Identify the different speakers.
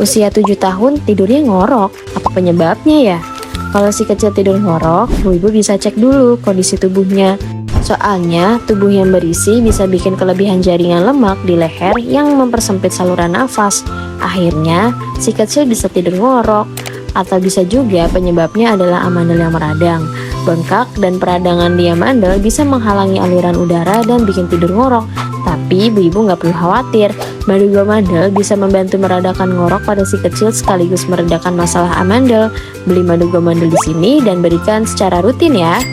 Speaker 1: Usia 7 tahun tidurnya ngorok. Apa penyebabnya ya? Kalau si kecil tidur ngorok, ibu bisa cek dulu kondisi tubuhnya. Soalnya tubuh yang berisi bisa bikin kelebihan jaringan lemak di leher yang mempersempit saluran nafas. Akhirnya si kecil bisa tidur ngorok. Atau bisa juga penyebabnya adalah amandel yang meradang. Bengkak dan peradangan di amandel bisa menghalangi aliran udara dan bikin tidur ngorok. Tapi ibu-ibu nggak perlu khawatir, madu amandel bisa membantu meredakan ngorok pada si kecil sekaligus meredakan masalah amandel. Beli madu amandel di sini dan berikan secara rutin ya.